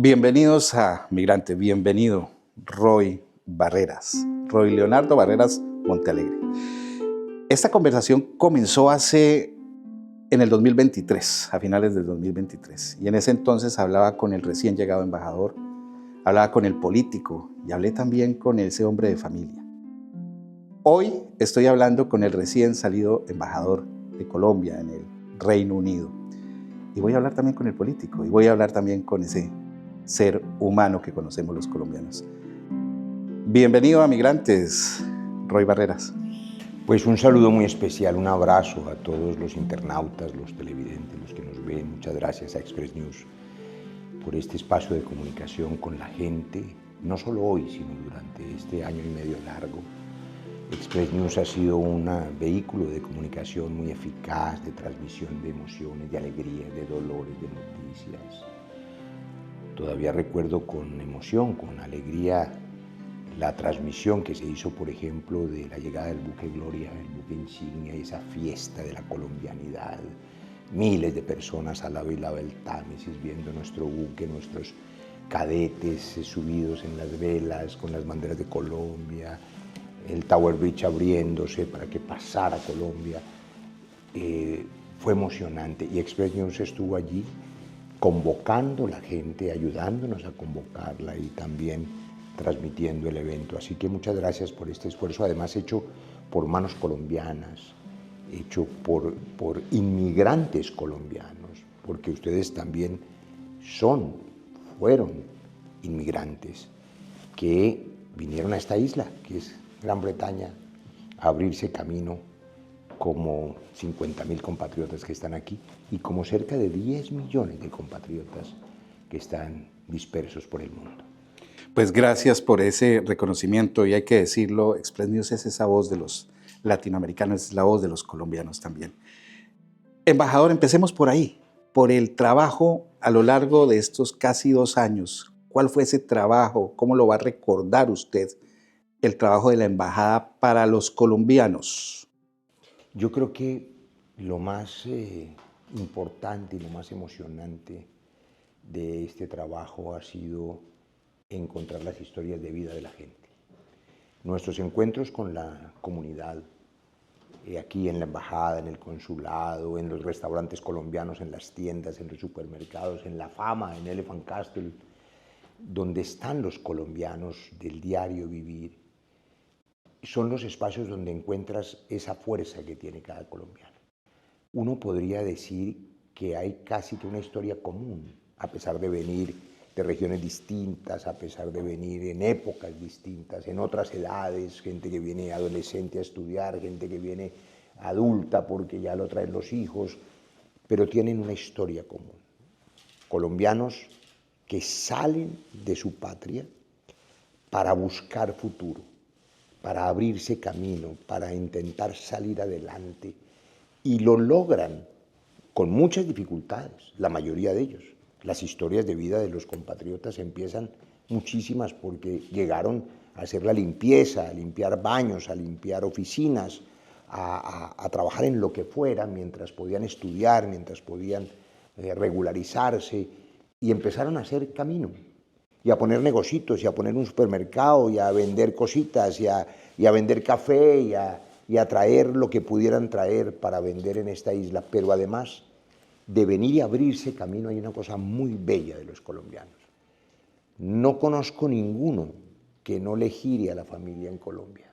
Bienvenidos a Migrante, bienvenido Roy Barreras, Roy Leonardo Barreras Montealegre. Esta conversación comenzó en el 2023, a finales del 2023, y en ese entonces hablaba con el recién llegado embajador, hablaba con el político y hablé también con ese hombre de familia. Hoy estoy hablando con el recién salido embajador de Colombia en el Reino Unido, y voy a hablar también con el político, y voy a hablar también con ese ser humano que conocemos los colombianos. Bienvenido a Migrantes, Roy Barreras. Pues un saludo muy especial, un abrazo a todos los internautas, los televidentes, los que nos ven. Muchas gracias a Express News por este espacio de comunicación con la gente, no solo hoy, sino durante este año y medio largo. Express News ha sido un vehículo de comunicación muy eficaz, de transmisión de emociones, de alegría, de dolores, de noticias. Todavía recuerdo con emoción, con alegría, la transmisión que se hizo, por ejemplo, de la llegada del buque Gloria, el buque insignia, esa fiesta de la colombianidad. Miles de personas al lado y lado del Támesis viendo nuestro buque, nuestros cadetes subidos en las velas con las banderas de Colombia, el Tower Bridge abriéndose para que pasara Colombia. Fue emocionante y Express News estuvo allí convocando a la gente, ayudándonos a convocarla y también transmitiendo el evento. Así que muchas gracias por este esfuerzo, además hecho por manos colombianas, hecho por inmigrantes colombianos, porque ustedes también fueron inmigrantes que vinieron a esta isla, que es Gran Bretaña, a abrirse camino como 50.000 compatriotas que están aquí y como cerca de 10 millones de compatriotas que están dispersos por el mundo. Pues gracias por ese reconocimiento y hay que decirlo, Express News es esa voz de los latinoamericanos, es la voz de los colombianos también. Embajador, empecemos por ahí, por el trabajo a lo largo de estos casi 2 años. ¿Cuál fue ese trabajo? ¿Cómo lo va a recordar usted el trabajo de la embajada para los colombianos? Yo creo que lo más importante y lo más emocionante de este trabajo ha sido encontrar las historias de vida de la gente. Nuestros encuentros con la comunidad, aquí en la embajada, en el consulado, en los restaurantes colombianos, en las tiendas, en los supermercados, en La Fama, en Elephant Castle, donde están los colombianos del diario vivir, son los espacios donde encuentras esa fuerza que tiene cada colombiano. Uno podría decir que hay casi que una historia común, a pesar de venir de regiones distintas, a pesar de venir en épocas distintas, en otras edades, gente que viene adolescente a estudiar, gente que viene adulta porque ya lo traen los hijos, pero tienen una historia común. Colombianos que salen de su patria para buscar futuro, para abrirse camino, para intentar salir adelante, y lo logran con muchas dificultades, la mayoría de ellos. Las historias de vida de los compatriotas empiezan muchísimas porque llegaron a hacer la limpieza, a limpiar baños, a limpiar oficinas, a trabajar en lo que fuera, mientras podían estudiar, mientras podían regularizarse, y empezaron a hacer camino, y a poner negocios, y a poner un supermercado, y a vender cositas, y a vender café, y a traer lo que pudieran traer para vender en esta isla. Pero además de venir y abrirse camino, hay una cosa muy bella de los colombianos. No conozco ninguno que no le gire a la familia en Colombia.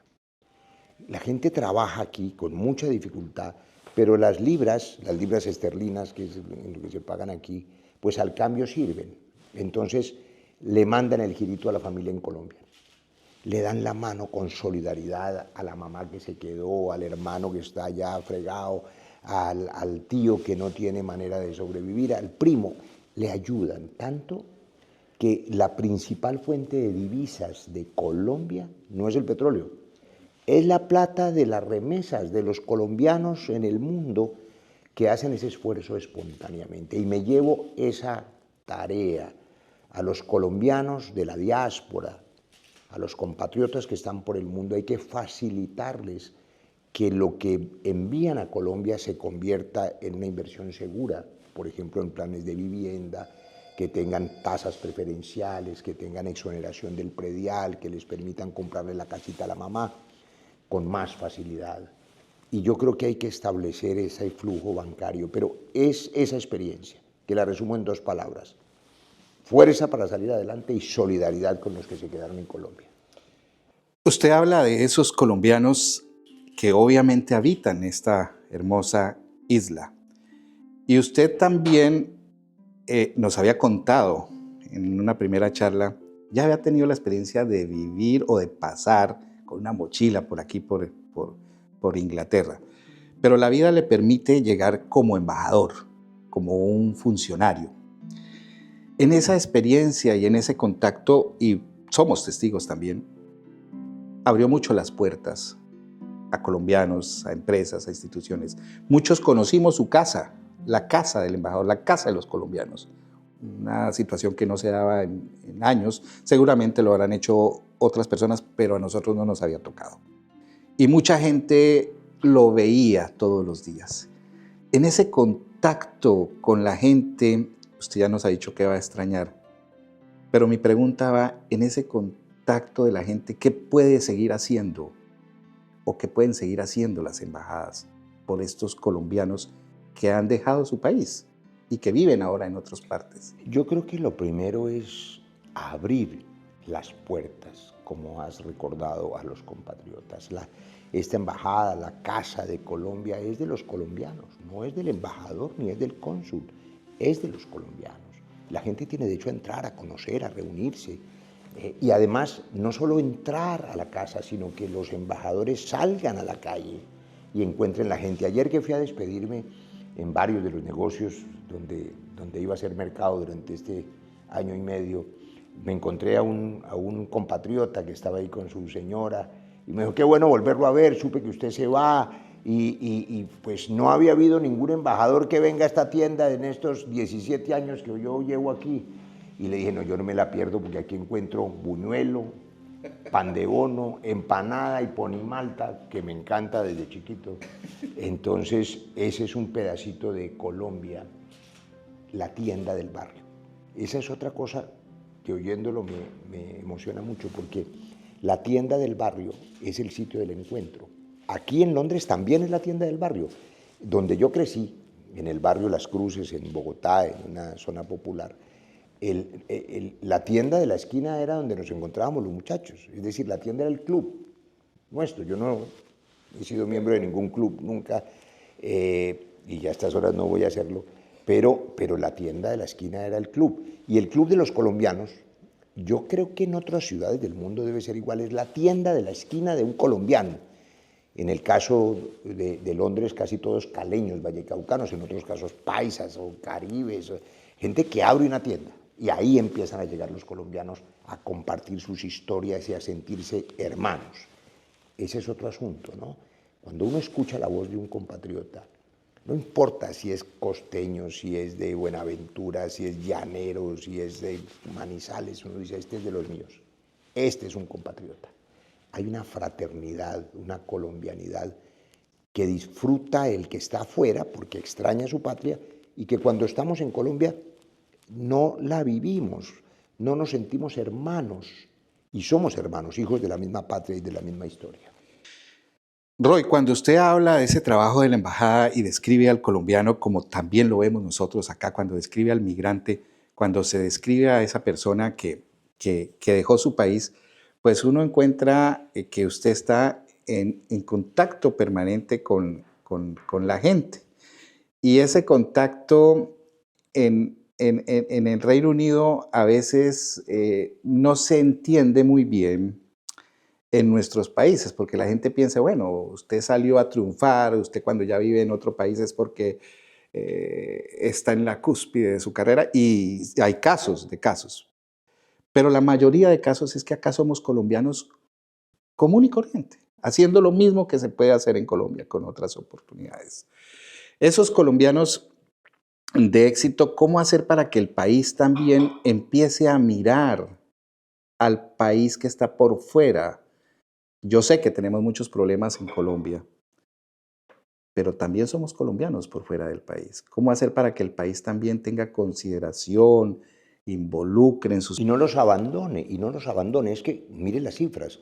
La gente trabaja aquí con mucha dificultad, pero las libras esterlinas, que es lo que se pagan aquí, pues al cambio sirven. Entonces le mandan el girito a la familia en Colombia. Le dan la mano con solidaridad a la mamá que se quedó, al hermano que está allá fregado, al tío que no tiene manera de sobrevivir, al primo. Le ayudan tanto que la principal fuente de divisas de Colombia no es el petróleo, es la plata de las remesas de los colombianos en el mundo que hacen ese esfuerzo espontáneamente. Y me llevo esa tarea a los colombianos de la diáspora, a los compatriotas que están por el mundo. Hay que facilitarles que lo que envían a Colombia se convierta en una inversión segura, por ejemplo, en planes de vivienda, que tengan tasas preferenciales, que tengan exoneración del predial, que les permitan comprarle la casita a la mamá con más facilidad. Y yo creo que hay que establecer ese flujo bancario, pero es esa experiencia, que la resumo en 2 palabras: fuerza para salir adelante y solidaridad con los que se quedaron en Colombia. Usted habla de esos colombianos que obviamente habitan esta hermosa isla. Y usted también nos había contado en una primera charla, ya había tenido la experiencia de vivir o de pasar con una mochila por aquí, por Inglaterra. Pero la vida le permite llegar como embajador, como un funcionario. En esa experiencia y en ese contacto, y somos testigos también, abrió mucho las puertas a colombianos, a empresas, a instituciones. Muchos conocimos su casa, la casa del embajador, la casa de los colombianos. Una situación que no se daba en años. Seguramente lo habrán hecho otras personas, pero a nosotros no nos había tocado. Y mucha gente lo veía todos los días. En ese contacto con la gente, usted ya nos ha dicho que va a extrañar, pero mi pregunta va en ese contacto de la gente, ¿qué puede seguir haciendo o qué pueden seguir haciendo las embajadas por estos colombianos que han dejado su país y que viven ahora en otras partes? Yo creo que lo primero es abrir las puertas, como has recordado a los compatriotas. Esta embajada, la Casa de Colombia, es de los colombianos, no es del embajador ni es del cónsul, es de los colombianos. La gente tiene derecho a entrar, a conocer, a reunirse. Y además, no solo entrar a la casa, sino que los embajadores salgan a la calle y encuentren la gente. Ayer que fui a despedirme en varios de los negocios donde iba a hacer mercado durante este año y medio, me encontré a un compatriota que estaba ahí con su señora y me dijo: qué bueno volverlo a ver, supe que usted se va y pues no había habido ningún embajador que venga a esta tienda en estos 17 años que yo llevo aquí. Y le dije: no, yo no me la pierdo porque aquí encuentro buñuelo, pan de bono, empanada y ponimalta, que me encanta desde chiquito. Entonces, ese es un pedacito de Colombia, la tienda del barrio. Esa es otra cosa que oyéndolo me emociona mucho, porque la tienda del barrio es el sitio del encuentro. Aquí en Londres también es la tienda del barrio. Donde yo crecí, en el barrio Las Cruces, en Bogotá, en una zona popular, la tienda de la esquina era donde nos encontrábamos los muchachos, es decir, la tienda era el club nuestro. Yo no he sido miembro de ningún club nunca, y ya a estas horas no voy a hacerlo, pero la tienda de la esquina era el club. Y el club de los colombianos, yo creo que en otras ciudades del mundo debe ser igual, es la tienda de la esquina de un colombiano. En el caso de Londres, casi todos caleños, vallecaucanos, en otros casos paisas o caribes, gente que abre una tienda. Y ahí empiezan a llegar los colombianos a compartir sus historias y a sentirse hermanos. Ese es otro asunto, ¿no? Cuando uno escucha la voz de un compatriota, no importa si es costeño, si es de Buenaventura, si es llanero, si es de Manizales, uno dice: este es de los míos, este es un compatriota. Hay una fraternidad, una colombianidad que disfruta el que está afuera porque extraña su patria, y que cuando estamos en Colombia no la vivimos, no nos sentimos hermanos, y somos hermanos, hijos de la misma patria y de la misma historia. Roy, cuando usted habla de ese trabajo de la embajada y describe al colombiano, como también lo vemos nosotros acá, cuando describe al migrante, cuando se describe a esa persona que dejó su país, pues uno encuentra que usted está en contacto permanente con la gente. Y ese contacto en el Reino Unido a veces no se entiende muy bien en nuestros países, porque la gente piensa: bueno, usted salió a triunfar, usted cuando ya vive en otro país es porque está en la cúspide de su carrera, y hay casos de casos. Pero la mayoría de casos es que acá somos colombianos común y corriente, haciendo lo mismo que se puede hacer en Colombia con otras oportunidades. Esos colombianos de éxito, ¿cómo hacer para que el país también empiece a mirar al país que está por fuera? Yo sé que tenemos muchos problemas en Colombia, pero también somos colombianos por fuera del país. ¿Cómo hacer para que el país también tenga consideración involucre en sus... Y no los abandone. Es que, mire las cifras.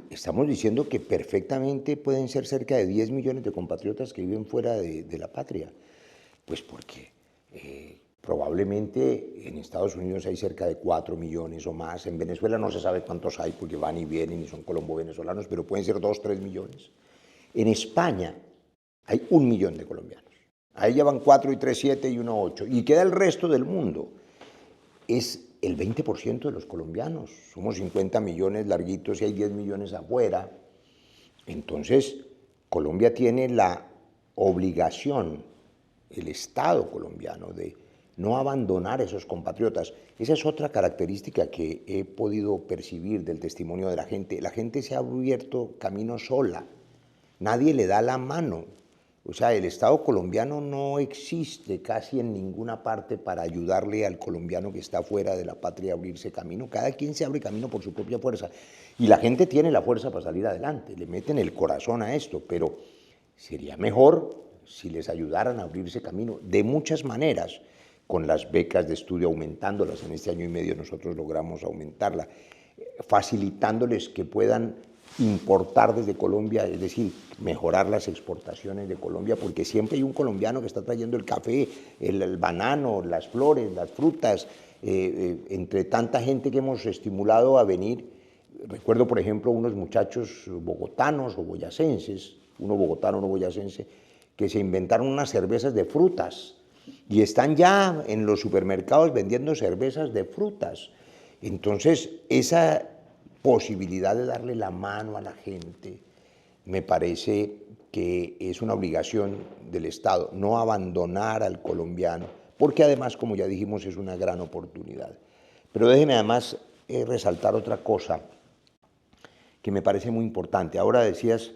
Estamos diciendo que perfectamente pueden ser cerca de 10 millones de compatriotas que viven fuera de la patria. Pues porque probablemente en Estados Unidos hay cerca de 4 millones o más. En Venezuela no se sabe cuántos hay porque van y vienen y son colombo-venezolanos, pero pueden ser 2, 3 millones. En España hay 1 millón de colombianos. Ahí ya van 4 y 3, 7 y 1, 8. Y queda el resto del mundo. Es el 20% de los colombianos. Somos 50 millones larguitos y hay 10 millones afuera. Entonces, Colombia tiene la obligación, el Estado colombiano, de no abandonar a esos compatriotas. Esa es otra característica que he podido percibir del testimonio de la gente. La gente se ha abierto camino sola. Nadie le da la mano. O sea, el Estado colombiano no existe casi en ninguna parte para ayudarle al colombiano que está fuera de la patria a abrirse camino. Cada quien se abre camino por su propia fuerza. Y la gente tiene la fuerza para salir adelante, le meten el corazón a esto, pero sería mejor si les ayudaran a abrirse camino de muchas maneras, con las becas de estudio aumentándolas. En este año y medio nosotros logramos aumentarla, facilitándoles que puedan importar desde Colombia, es decir, mejorar las exportaciones de Colombia, porque siempre hay un colombiano que está trayendo el café, el banano, las flores, las frutas, entre tanta gente que hemos estimulado a venir. Recuerdo, por ejemplo, unos muchachos bogotanos o boyacenses, uno bogotano, uno boyacense, que se inventaron unas cervezas de frutas y están ya en los supermercados vendiendo cervezas de frutas. Entonces, esa posibilidad de darle la mano a la gente, me parece que es una obligación del Estado, no abandonar al colombiano, porque además, como ya dijimos, es una gran oportunidad. Pero déjeme además resaltar otra cosa que me parece muy importante. Ahora decías,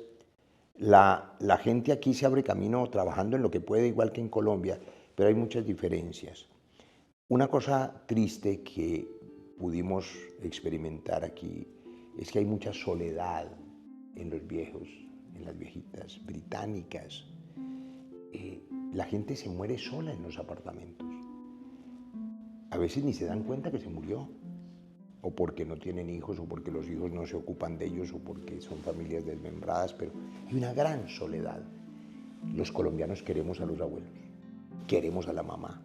la gente aquí se abre camino trabajando en lo que puede, igual que en Colombia, pero hay muchas diferencias. Una cosa triste que pudimos experimentar aquí es que hay mucha soledad en los viejos, en las viejitas británicas. La gente se muere sola en los apartamentos. A veces ni se dan cuenta que se murió, o porque no tienen hijos, o porque los hijos no se ocupan de ellos, o porque son familias desmembradas, pero hay una gran soledad. Los colombianos queremos a los abuelos, queremos a la mamá.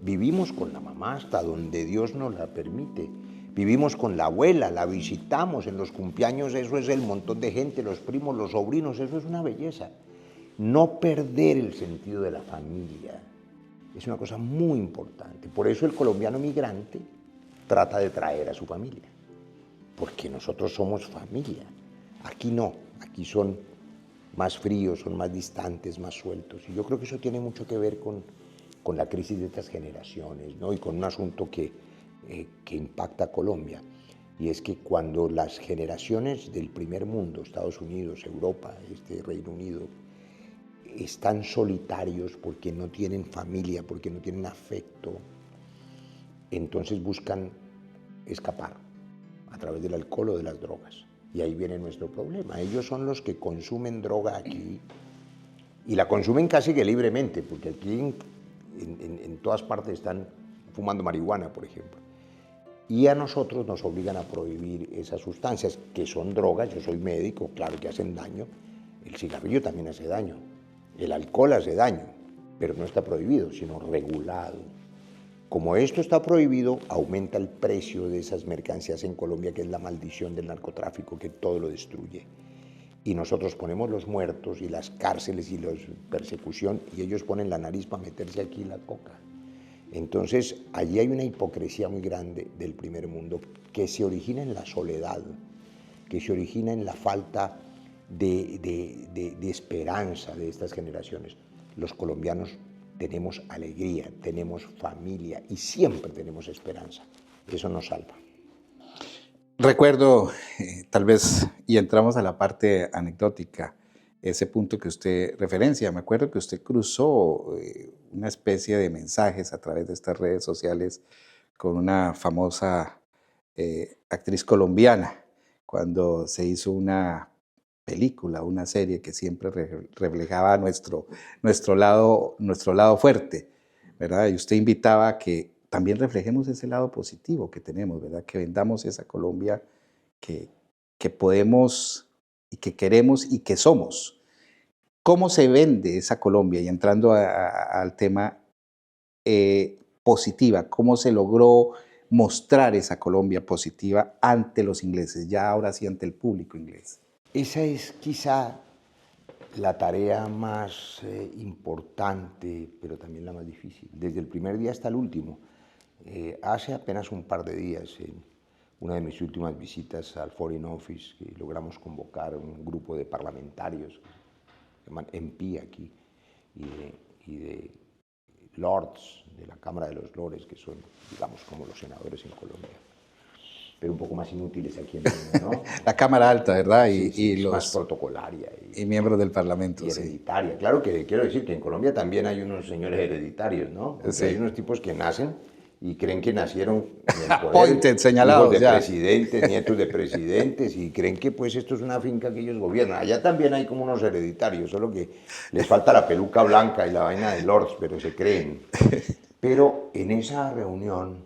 Vivimos con la mamá hasta donde Dios nos la permite. Vivimos con la abuela, la visitamos en los cumpleaños, eso es el montón de gente, los primos, los sobrinos, eso es una belleza. No perder el sentido de la familia es una cosa muy importante. Por eso el colombiano migrante trata de traer a su familia, porque nosotros somos familia. Aquí no, aquí son más fríos, son más distantes, más sueltos. Y yo creo que eso tiene mucho que ver con la crisis de estas generaciones, ¿no? Y con un asunto que impacta a Colombia. Y es que cuando las generaciones del primer mundo, Estados Unidos, Europa, Reino Unido, están solitarios porque no tienen familia, porque no tienen afecto, entonces buscan escapar a través del alcohol o de las drogas. Y ahí viene nuestro problema. Ellos son los que consumen droga aquí y la consumen casi que libremente, porque aquí en todas partes están fumando marihuana, por ejemplo. Y a nosotros nos obligan a prohibir esas sustancias, que son drogas. Yo soy médico, claro que hacen daño. El cigarrillo también hace daño. El alcohol hace daño, pero no está prohibido, sino regulado. Como esto está prohibido, aumenta el precio de esas mercancías en Colombia, que es la maldición del narcotráfico, que todo lo destruye. Y nosotros ponemos los muertos y las cárceles y la persecución, y ellos ponen la nariz para meterse aquí la coca. Entonces, allí hay una hipocresía muy grande del primer mundo, que se origina en la soledad, que se origina en la falta de esperanza de estas generaciones. Los colombianos tenemos alegría, tenemos familia y siempre tenemos esperanza. Eso nos salva. Recuerdo, tal vez, y entramos a la parte anecdótica, ese punto que usted referencia. Me acuerdo que usted cruzó una especie de mensajes a través de estas redes sociales con una famosa actriz colombiana, cuando se hizo una película, una serie que siempre reflejaba nuestro lado fuerte, ¿verdad? Y usted invitaba a que también reflejemos ese lado positivo que tenemos, ¿verdad? Que vendamos esa Colombia que, que podemos y que queremos y que somos. ¿Cómo se vende esa Colombia? Y entrando al tema positiva, ¿cómo se logró mostrar esa Colombia positiva ante los ingleses, ya ahora sí ante el público inglés? Esa es quizá la tarea más importante, pero también la más difícil, desde el primer día hasta el último. Hace apenas un par de días, en una de mis últimas visitas al Foreign Office, que logramos convocar un grupo de parlamentarios, que se llaman MP aquí, y de Lords, de la Cámara de los Lores, que son, digamos, como los senadores en Colombia, pero un poco más inútiles aquí en Colombia, ¿no? La Cámara Alta, ¿verdad? Sí, Y es más los protocolaria y miembros del Parlamento, y sí. hereditaria. Claro que quiero decir que en Colombia también hay unos señores hereditarios, ¿no? Porque Sí. hay unos tipos que nacen y creen que nacieron en el poder, Appointed, señalados hijos de ya. presidentes, nietos de presidentes, y creen que pues esto es una finca que ellos gobiernan. Allá también hay como unos hereditarios, solo que les falta la peluca blanca y la vaina de lords, pero se creen. Pero en esa reunión,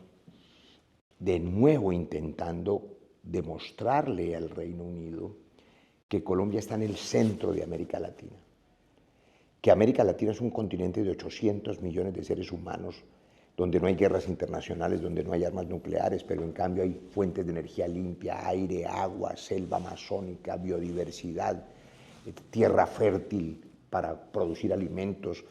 de nuevo intentando demostrarle al Reino Unido que Colombia está en el centro de América Latina, que América Latina es un continente de 800 millones de seres humanos, donde no hay guerras internacionales, donde no hay armas nucleares, pero en cambio hay fuentes de energía limpia, aire, agua, selva amazónica, biodiversidad, tierra fértil para producir alimentos.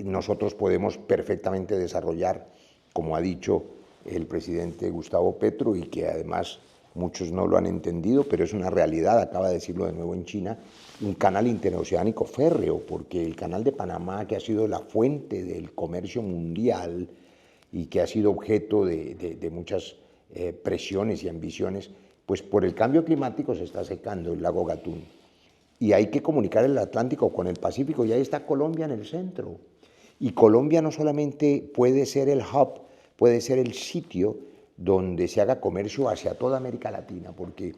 Nosotros podemos perfectamente desarrollar, como ha dicho el presidente Gustavo Petro, y que además muchos no lo han entendido, pero es una realidad, acaba de decirlo de nuevo en China, un canal interoceánico férreo, porque el canal de Panamá, que ha sido la fuente del comercio mundial y que ha sido objeto de muchas presiones y ambiciones, pues por el cambio climático se está secando el lago Gatún. Y hay que comunicar el Atlántico con el Pacífico, y ahí está Colombia en el centro. Y Colombia no solamente puede ser el hub, puede ser el sitio donde se haga comercio hacia toda América Latina, porque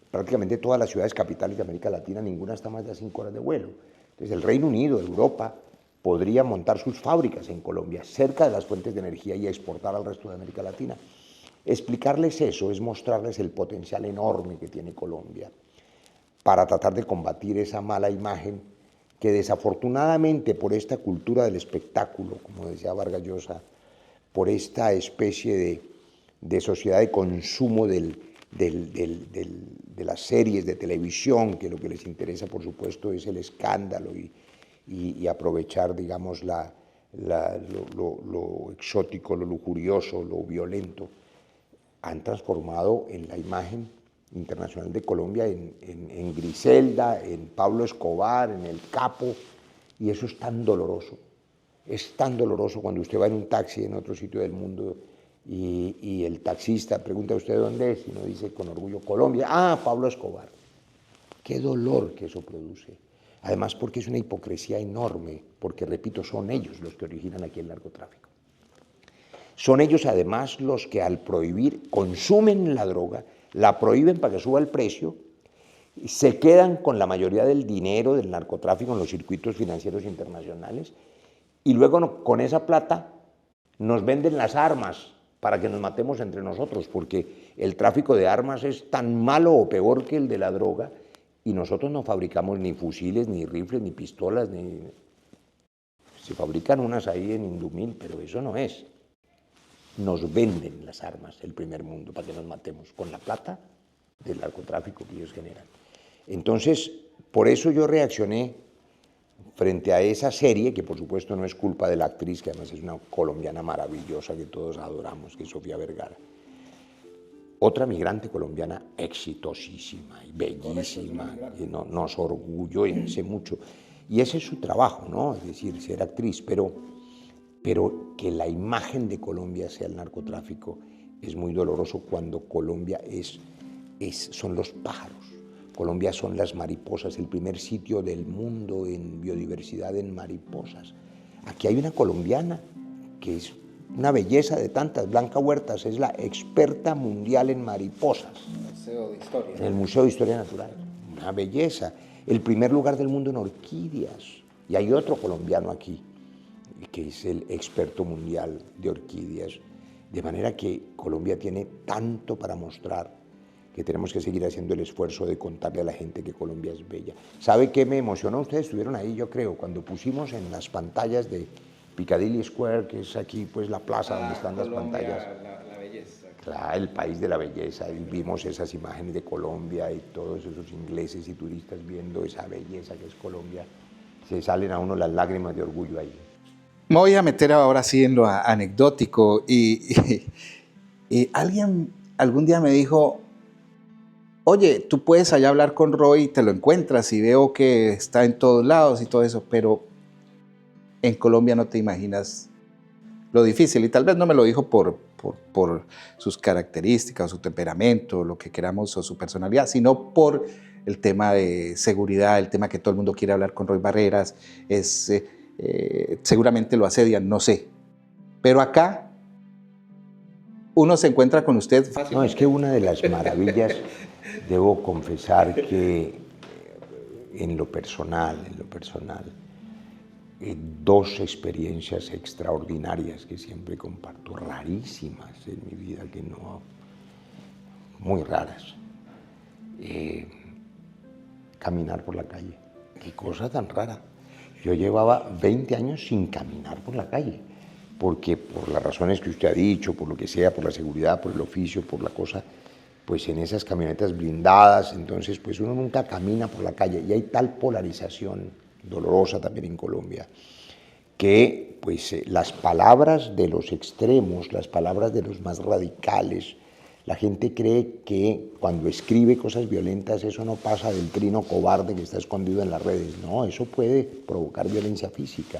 prácticamente todas las ciudades capitales de América Latina, ninguna está más de 5 horas de vuelo. Entonces el Reino Unido, Europa, podría montar sus fábricas en Colombia, cerca de las fuentes de energía, y exportar al resto de América Latina. Explicarles eso es mostrarles el potencial enorme que tiene Colombia para tratar de combatir esa mala imagen que desafortunadamente por esta cultura del espectáculo, como decía Vargas Llosa, por esta especie de sociedad de consumo de las series de televisión, que lo que les interesa, por supuesto, es el escándalo y aprovechar, digamos, lo exótico, lo lujurioso, lo violento, han transformado en la imagen internacional de Colombia en Griselda, en Pablo Escobar, en El Capo, y eso es tan doloroso. Es tan doloroso cuando usted va en un taxi en otro sitio del mundo y el taxista pregunta a usted dónde es, y uno dice con orgullo Colombia. Ah, Pablo Escobar. Qué dolor que eso produce. Además porque es una hipocresía enorme, porque repito, son ellos los que originan aquí el narcotráfico. Son ellos además los que al prohibir consumen la droga, la prohíben para que suba el precio, se quedan con la mayoría del dinero del narcotráfico en los circuitos financieros internacionales, y luego con esa plata nos venden las armas para que nos matemos entre nosotros, porque el tráfico de armas es tan malo o peor que el de la droga, y nosotros no fabricamos ni fusiles, ni rifles, ni pistolas, se fabrican unas ahí en Indumil, pero eso no es. Nos venden las armas el primer mundo para que nos matemos con la plata del narcotráfico que ellos generan. Entonces, por eso yo reaccioné frente a esa serie, que por supuesto no es culpa de la actriz, que además es una colombiana maravillosa que todos adoramos, que es Sofía Vergara. Otra migrante colombiana exitosísima y bellísima, que nos orgullece mucho. Y ese es su trabajo, ¿no? Es decir, ser actriz, pero que la imagen de Colombia sea el narcotráfico es muy doloroso cuando Colombia son los pájaros. Colombia son las mariposas, el primer sitio del mundo en biodiversidad en mariposas. Aquí hay una colombiana que es una belleza de tantas. Blanca Huertas es la experta mundial en mariposas. Museo de Historia. En el Museo de Historia Natural. Una belleza. El primer lugar del mundo en orquídeas. Y hay otro colombiano aquí, que es el experto mundial de orquídeas. De manera que Colombia tiene tanto para mostrar que tenemos que seguir haciendo el esfuerzo de contarle a la gente que Colombia es bella. ¿Sabe qué me emocionó? Ustedes estuvieron ahí, yo creo, cuando pusimos en las pantallas de Piccadilly Square, que es aquí pues la plaza donde están Colombia, las pantallas. la belleza. Claro, el país de la belleza, y vimos esas imágenes de Colombia y todos esos ingleses y turistas viendo esa belleza que es Colombia. Se salen a uno las lágrimas de orgullo ahí. Me voy a meter ahora sí en lo anecdótico y alguien algún día me dijo, oye, tú puedes allá hablar con Roy y te lo encuentras y veo que está en todos lados y todo eso, pero en Colombia no te imaginas lo difícil. Y tal vez no me lo dijo por sus características o su temperamento, lo que queramos, o su personalidad, sino por el tema de seguridad, el tema que todo el mundo quiere hablar con Roy Barreras, seguramente lo asedian, no sé. Pero acá uno se encuentra con usted fácilmente. No, es que una de las maravillas, debo confesar que en lo personal, dos experiencias extraordinarias que siempre comparto, rarísimas en mi vida, que no, muy raras. Caminar por la calle, qué cosa tan rara. Yo llevaba 20 años sin caminar por la calle, porque por las razones que usted ha dicho, por lo que sea, por la seguridad, por el oficio, por la cosa, pues en esas camionetas blindadas, entonces pues uno nunca camina por la calle y hay tal polarización dolorosa también en Colombia, que pues las palabras de los extremos, las palabras de los más radicales, la gente cree que cuando escribe cosas violentas eso no pasa del trino cobarde que está escondido en las redes. No, eso puede provocar violencia física,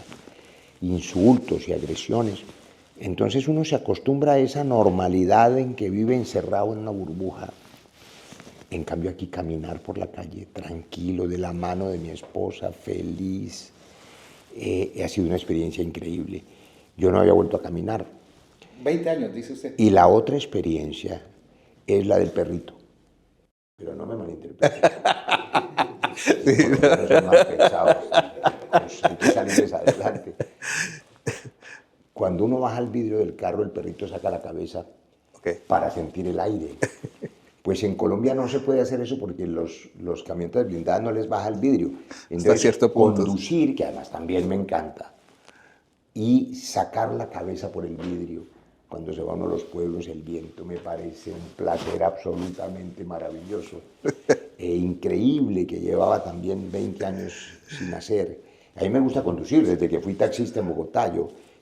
insultos y agresiones. Entonces uno se acostumbra a esa normalidad en que vive encerrado en una burbuja. En cambio aquí caminar por la calle tranquilo, de la mano de mi esposa, feliz, ha sido una experiencia increíble. Yo no había vuelto a caminar. 20 años, dice usted. Y la otra experiencia es la del perrito. Pero no me malinterpreten. Sí, no son más pensados. Pues hay que salirles adelante. Cuando uno baja al vidrio del carro, el perrito saca la cabeza para sentir el aire. Pues en Colombia no se puede hacer eso porque los camionetas blindadas no les baja el vidrio. Entonces, hasta cierto punto. Conducir, que además también me encanta, y sacar la cabeza por el vidrio, cuando se va uno a los pueblos, el viento, me parece un placer absolutamente maravilloso. Increíble, que llevaba también 20 años sin hacer. A mí me gusta conducir, desde que fui taxista en Bogotá.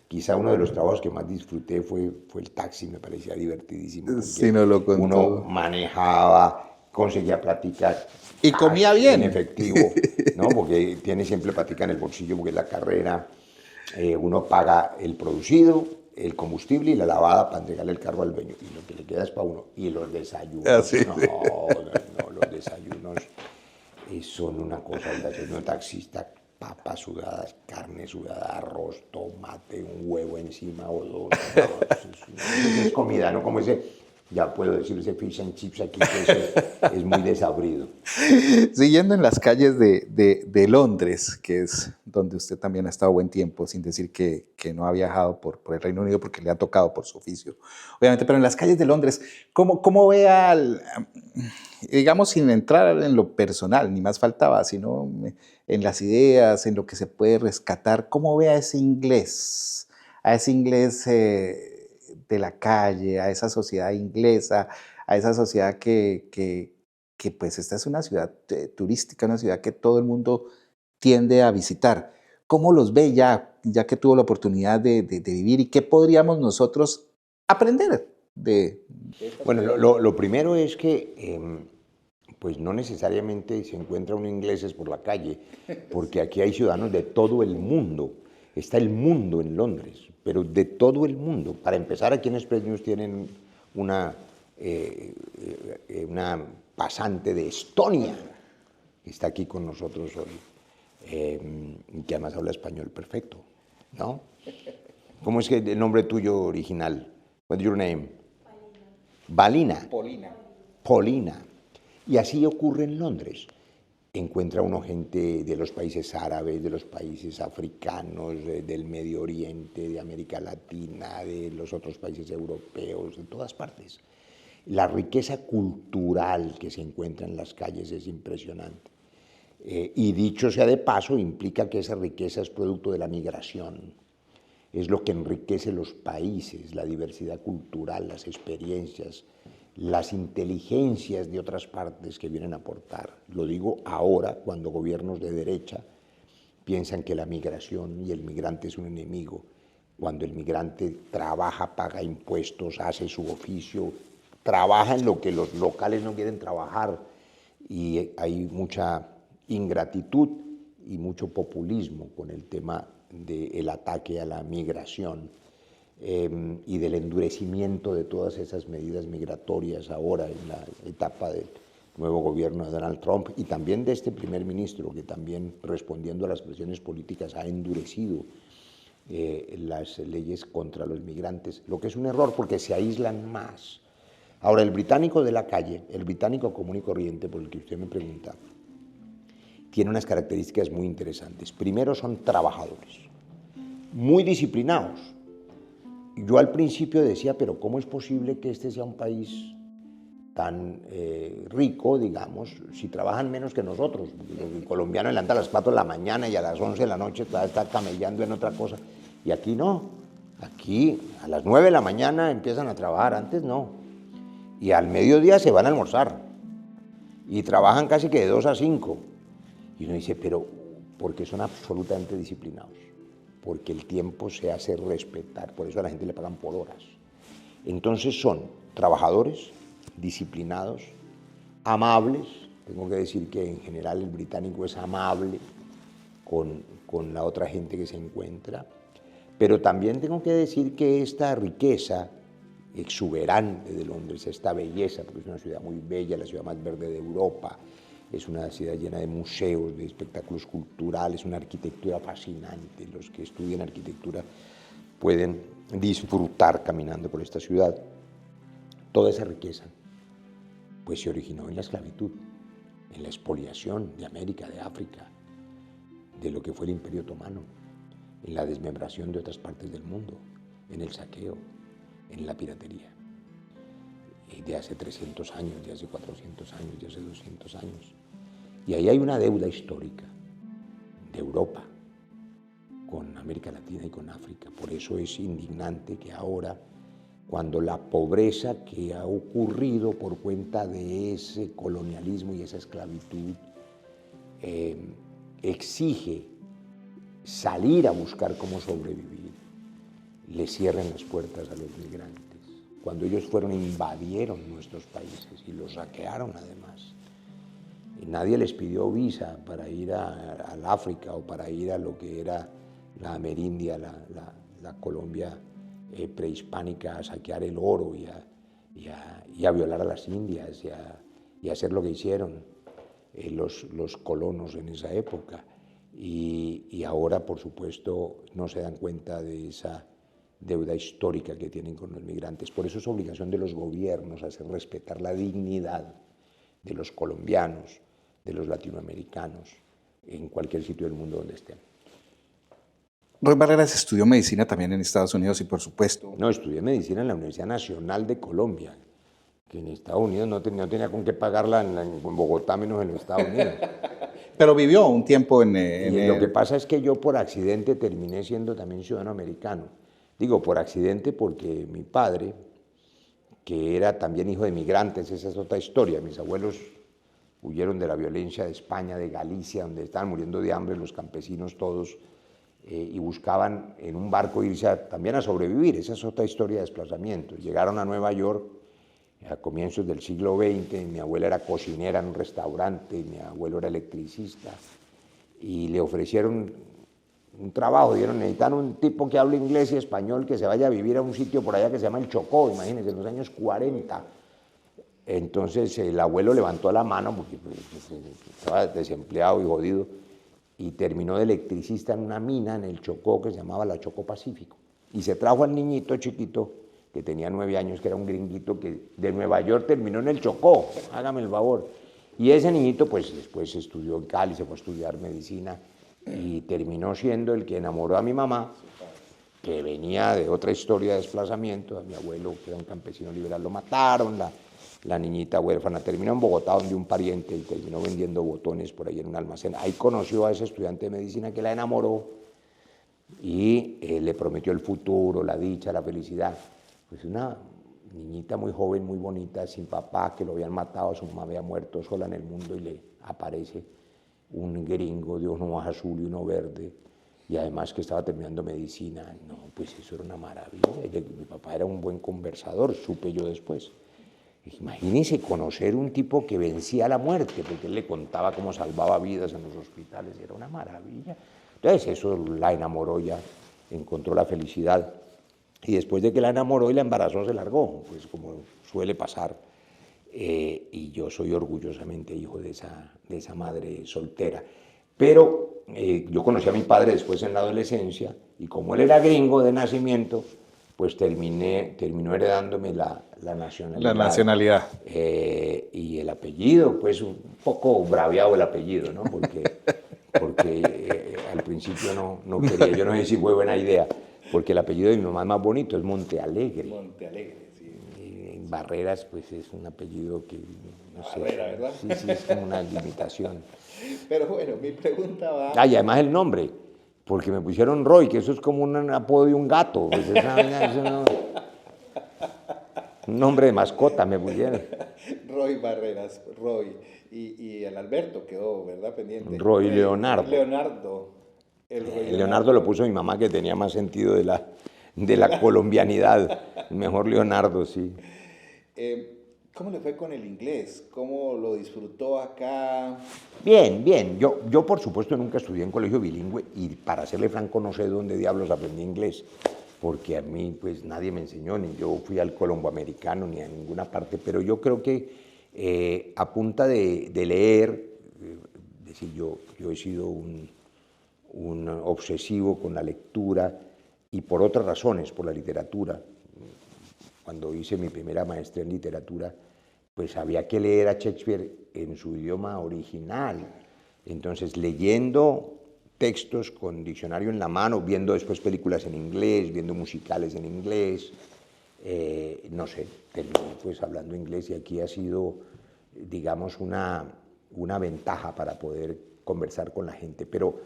Quizá uno de los trabajos que más disfruté fue el taxi, me parecía divertidísimo. Sí, no lo contó. Uno manejaba, conseguía platicar. Y comía bien. En efectivo, ¿no? Porque tiene siempre plática en el bolsillo, porque la carrera, uno paga el producido, el combustible y la lavada para entregarle el carro al dueño. Y lo que le queda es para uno. Y los desayunos. Sí, no, los desayunos son una cosa. El desayuno taxista, papas sudadas, carne sudada, arroz, tomate, un huevo encima o dos. No, es comida, no como ese, ya puedo decir, ese fish and chips aquí, que es muy desabrido. Siguiendo en las calles de Londres, que es donde usted también ha estado buen tiempo, sin decir que no ha viajado por el Reino Unido porque le ha tocado por su oficio, obviamente, pero en las calles de Londres, ¿cómo ve digamos, sin entrar en lo personal, ni más faltaba, sino en las ideas, en lo que se puede rescatar, cómo ve a ese inglés de la calle, a esa sociedad inglesa, a esa sociedad que pues esta es una ciudad turística, una ciudad que todo el mundo tiende a visitar? ¿Cómo los ve ya que tuvo la oportunidad de vivir y qué podríamos nosotros aprender de Bueno, lo primero es que pues no necesariamente se encuentra un inglés por la calle, porque aquí hay ciudadanos de todo el mundo. Está el mundo en Londres, pero de todo el mundo. Para empezar, aquí en Express News tienen una pasante de Estonia, que está aquí con nosotros hoy, que además habla español perfecto, ¿no? ¿Cómo es que el nombre tuyo original? What's your name? Balina. Polina? Polina. Y así ocurre en Londres. encuentra uno gente de los países árabes, de los países africanos, del Medio Oriente, de América Latina, de los otros países europeos, de todas partes. La riqueza cultural que se encuentra en las calles es impresionante. Y dicho sea de paso, implica que esa riqueza es producto de la migración. Es lo que enriquece los países, la diversidad cultural, las experiencias, las inteligencias de otras partes que vienen a aportar. Lo digo ahora, cuando gobiernos de derecha piensan que la migración y el migrante es un enemigo, cuando el migrante trabaja, paga impuestos, hace su oficio, trabaja en lo que los locales no quieren trabajar, y hay mucha ingratitud y mucho populismo con el tema del ataque a la migración y del endurecimiento de todas esas medidas migratorias ahora en la etapa del nuevo gobierno de Donald Trump y también de este primer ministro que también respondiendo a las presiones políticas ha endurecido las leyes contra los migrantes, lo que es un error porque se aíslan más. Ahora, el británico de la calle, el británico común y corriente, por el que usted me pregunta, tiene unas características muy interesantes. Primero, son trabajadores, muy disciplinados. Yo al principio decía, pero ¿cómo es posible que este sea un país tan rico, digamos, si trabajan menos que nosotros? El colombiano levanta a las 4 de la mañana y a las 11 de la noche está camellando en otra cosa. Y aquí no. Aquí a las 9 de la mañana empiezan a trabajar, antes no. Y al mediodía se van a almorzar. Y trabajan casi que de 2 a 5. Y uno dice, pero porque son absolutamente disciplinados, porque el tiempo se hace respetar, por eso a la gente le pagan por horas. Entonces son trabajadores, disciplinados, amables, tengo que decir que en general el británico es amable con la otra gente que se encuentra, pero también tengo que decir que esta riqueza exuberante de Londres, esta belleza, porque es una ciudad muy bella, la ciudad más verde de Europa, es una ciudad llena de museos, de espectáculos culturales, una arquitectura fascinante. Los que estudian arquitectura pueden disfrutar caminando por esta ciudad. Toda esa riqueza pues se originó en la esclavitud, en la expoliación de América, de África, de lo que fue el Imperio Otomano, en la desmembración de otras partes del mundo, en el saqueo, en la piratería. De hace 300 años, de hace 400 años, de hace 200 años. Y ahí hay una deuda histórica de Europa con América Latina y con África. Por eso es indignante que ahora, cuando la pobreza que ha ocurrido por cuenta de ese colonialismo y esa esclavitud exige salir a buscar cómo sobrevivir, le cierren las puertas a los migrantes. Cuando ellos fueron, invadieron nuestros países y los saquearon además. Y nadie les pidió visa para ir al África o para ir a lo que era la Amerindia, la Colombia prehispánica, a saquear el oro y a violar a las indias y a hacer lo que hicieron los colonos en esa época. Y ahora, por supuesto, no se dan cuenta de esa deuda histórica que tienen con los migrantes. Por eso es obligación de los gobiernos hacer respetar la dignidad de los colombianos, de los latinoamericanos, en cualquier sitio del mundo donde estén. Roy Barreras estudió medicina también en Estados Unidos y por supuesto... No, estudié medicina en la Universidad Nacional de Colombia, que en Estados Unidos no tenía con qué pagarla en Bogotá, menos en los Estados Unidos. Pero vivió un tiempo en Lo que pasa es que yo por accidente terminé siendo también ciudadano americano. Digo por accidente porque mi padre, que era también hijo de migrantes, esa es otra historia, mis abuelos huyeron de la violencia de España, de Galicia, donde estaban muriendo de hambre los campesinos todos, y buscaban en un barco irse también a sobrevivir, esa es otra historia de desplazamiento. Llegaron a Nueva York a comienzos del siglo XX, mi abuela era cocinera en un restaurante, mi abuelo era electricista, y le ofrecieron un trabajo, necesitan un tipo que hable inglés y español que se vaya a vivir a un sitio por allá que se llama el Chocó, imagínense, en los años 40. Entonces el abuelo levantó la mano porque estaba desempleado y jodido y terminó de electricista en una mina en el Chocó que se llamaba la Chocó Pacífico. Y se trajo al niñito chiquito que tenía 9 años, que era un gringuito que de Nueva York terminó en el Chocó, hágame el favor. Y ese niñito pues después estudió en Cali, se fue a estudiar medicina y terminó siendo el que enamoró a mi mamá, que venía de otra historia de desplazamiento. A mi abuelo, que era un campesino liberal, lo mataron, la niñita huérfana terminó en Bogotá donde un pariente y terminó vendiendo botones por ahí en un almacén. Ahí conoció a ese estudiante de medicina que la enamoró y le prometió el futuro, la dicha, la felicidad. Pues una niñita muy joven, muy bonita, sin papá, que lo habían matado, su mamá había muerto sola en el mundo y le aparece un gringo de uno azul y uno verde, y además que estaba terminando medicina. No, pues eso era una maravilla. Mi papá era un buen conversador, supe yo después. Imagínense conocer un tipo que vencía la muerte, porque él le contaba cómo salvaba vidas en los hospitales, era una maravilla. Entonces eso la enamoró ya, encontró la felicidad. Y después de que la enamoró y la embarazó, se largó, pues como suele pasar. Y yo soy orgullosamente hijo de esa madre soltera. Pero yo conocí a mi padre después en la adolescencia, y como él era gringo de nacimiento, pues terminó heredándome la nacionalidad. La nacionalidad. Y el apellido, pues un poco braviado el apellido, ¿no? Porque al principio no quería, yo no sé si fue buena idea, porque el apellido de mi mamá es más bonito, es Montealegre. Montealegre, sí. Y en Barreras, pues es un apellido que, no sé. Barrera, ¿verdad? Sí, es como una limitación. Pero bueno, mi pregunta va... Ah, y además el nombre, porque me pusieron Roy, que eso es como un apodo de un gato. Pues un nombre de mascota me pusieron. Roy Barreras, Roy. Y el Alberto quedó, ¿verdad? Pendiente. Roy Leonardo. Leonardo. Leonardo lo puso mi mamá, que tenía más sentido de la colombianidad. Mejor Leonardo, sí. ¿Cómo le fue con el inglés? ¿Cómo lo disfrutó acá? Bien, bien. Yo por supuesto nunca estudié en colegio bilingüe y, para serle franco, no sé dónde diablos aprendí inglés, porque a mí pues nadie me enseñó, ni yo fui al colomboamericano ni a ninguna parte, pero yo creo que a punta de leer, es decir, yo he sido un obsesivo con la lectura y por otras razones, por la literatura. Cuando hice mi primera maestría en literatura, pues había que leer a Shakespeare en su idioma original. Entonces, leyendo textos con diccionario en la mano, viendo después películas en inglés, viendo musicales en inglés, no sé, terminé pues hablando inglés, y aquí ha sido, digamos, una ventaja para poder conversar con la gente. Pero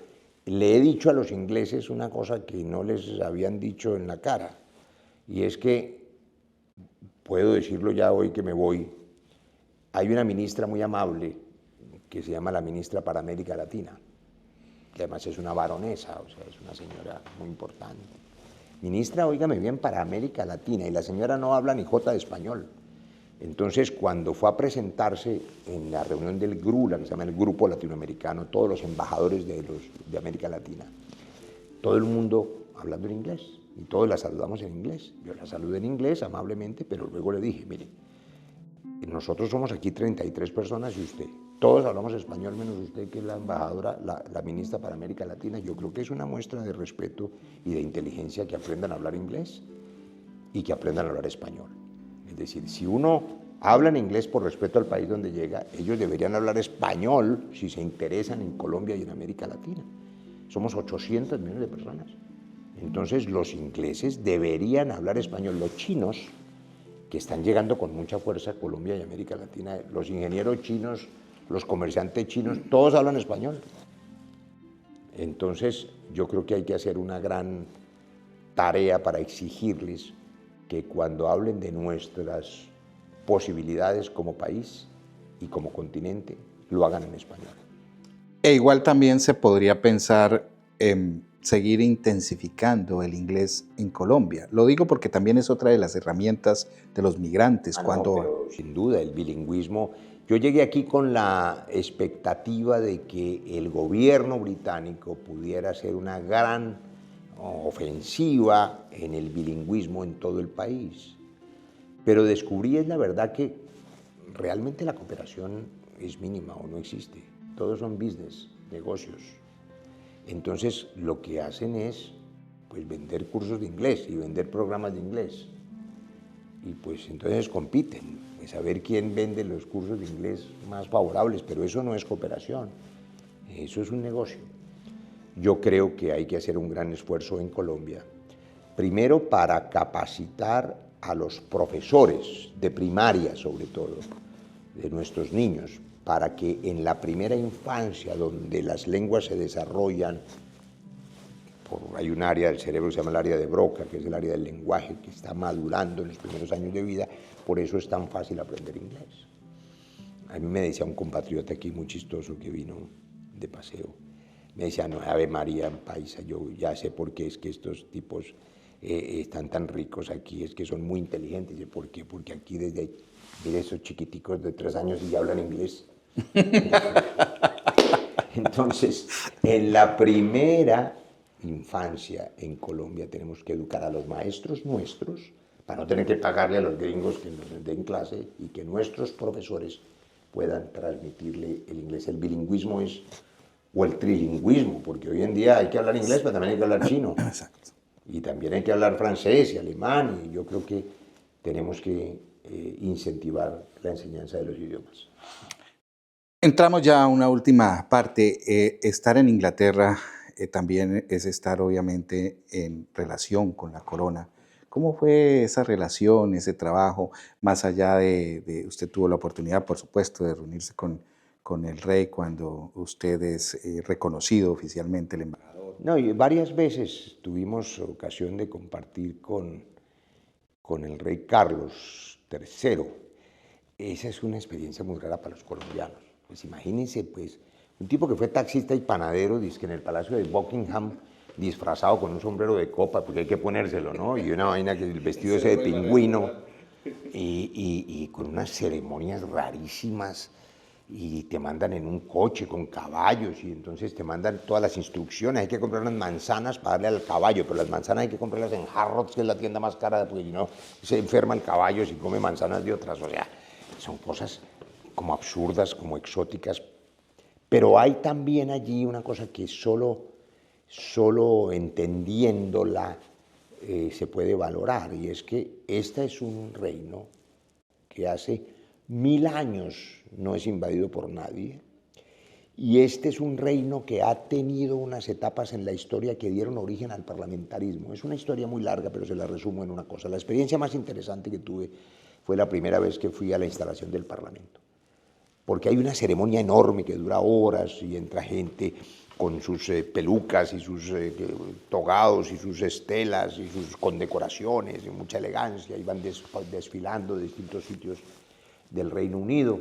le he dicho a los ingleses una cosa que no les habían dicho en la cara, y es que, puedo decirlo ya hoy que me voy, hay una ministra muy amable que se llama la ministra para América Latina, que además es una baronesa, o sea, es una señora muy importante. Ministra, óigame bien, para América Latina, y la señora no habla ni jota de español. Entonces, cuando fue a presentarse en la reunión del GRU, la que se llama el Grupo Latinoamericano, todos los embajadores de América Latina, todo el mundo hablando en inglés, y todos la saludamos en inglés. Yo la saludé en inglés amablemente, pero luego le dije, mire, nosotros somos aquí 33 personas y usted, todos hablamos español menos usted, que es la embajadora, la ministra para América Latina. Yo creo que es una muestra de respeto y de inteligencia que aprendan a hablar inglés y que aprendan a hablar español. Es decir, si uno habla en inglés por respeto al país donde llega, ellos deberían hablar español si se interesan en Colombia y en América Latina. Somos 800 millones de personas. Entonces los ingleses deberían hablar español. Los chinos, que están llegando con mucha fuerza a Colombia y América Latina, los ingenieros chinos, los comerciantes chinos, todos hablan español. Entonces yo creo que hay que hacer una gran tarea para exigirles que cuando hablen de nuestras posibilidades como país y como continente, lo hagan en español. E igual también se podría pensar en seguir intensificando el inglés en Colombia. Lo digo porque también es otra de las herramientas de los migrantes. No, pero sin duda, el bilingüismo. Yo llegué aquí con la expectativa de que el gobierno británico pudiera hacer una gran ofensiva en el bilingüismo en todo el país. Pero descubrí, es la verdad, que realmente la cooperación es mínima o no existe. Todos son business, negocios. Entonces, lo que hacen es pues vender cursos de inglés y vender programas de inglés. y pues entonces compiten, pues a ver quién vende los cursos de inglés más favorables, pero eso no es cooperación, eso es un negocio. Yo creo que hay que hacer un gran esfuerzo en Colombia, primero para capacitar a los profesores de primaria, sobre todo, de nuestros niños, para que en la primera infancia, donde las lenguas se desarrollan, hay un área del cerebro que se llama el área de Broca, que es el área del lenguaje, que está madurando en los primeros años de vida, por eso es tan fácil aprender inglés. A mí me decía un compatriota aquí muy chistoso que vino de paseo, me decía, no, Ave María en paisa, yo ya sé por qué es que estos tipos están tan ricos aquí, es que son muy inteligentes. ¿Y por qué? Porque aquí desde esos chiquiticos de 3 años y ya hablan inglés. Entonces, en la primera infancia en Colombia tenemos que educar a los maestros nuestros para no tener que pagarle a los gringos que nos den clase y que nuestros profesores puedan transmitirle el inglés. El bilingüismo es, o el trilingüismo, porque hoy en día hay que hablar inglés, pero también hay que hablar chino. Exacto. Y también hay que hablar francés y alemán, y yo creo que tenemos que incentivar la enseñanza de los idiomas. Entramos ya a una última parte. Estar en Inglaterra también es estar obviamente en relación con la corona. ¿Cómo fue esa relación, ese trabajo, más allá de usted tuvo la oportunidad, por supuesto, de reunirse con el rey cuando usted es reconocido oficialmente el embajador? No, y varias veces tuvimos ocasión de compartir con el rey Carlos III. Esa es una experiencia muy rara para los colombianos. Pues imagínense, pues, un tipo que fue taxista y panadero, dizque en el Palacio de Buckingham, disfrazado con un sombrero de copa, porque hay que ponérselo, ¿no? Y una vaina que el vestido ese de pingüino, y con unas ceremonias rarísimas, y te mandan en un coche con caballos, y entonces te mandan todas las instrucciones. Hay que comprar unas manzanas para darle al caballo, pero las manzanas hay que comprarlas en Harrods, que es la tienda más cara, porque si no se enferma el caballo si come manzanas de otras. O sea, son cosas como absurdas, como exóticas, pero hay también allí una cosa que solo entendiéndola se puede valorar, y es que este es un reino que hace 1000 años no es invadido por nadie, y este es un reino que ha tenido unas etapas en la historia que dieron origen al parlamentarismo. Es una historia muy larga, pero se la resumo en una cosa. La experiencia más interesante que tuve fue la primera vez que fui a la instalación del Parlamento, porque hay una ceremonia enorme que dura horas y entra gente con sus pelucas y sus togados y sus estelas y sus condecoraciones y mucha elegancia, y van desfilando de distintos sitios del Reino Unido,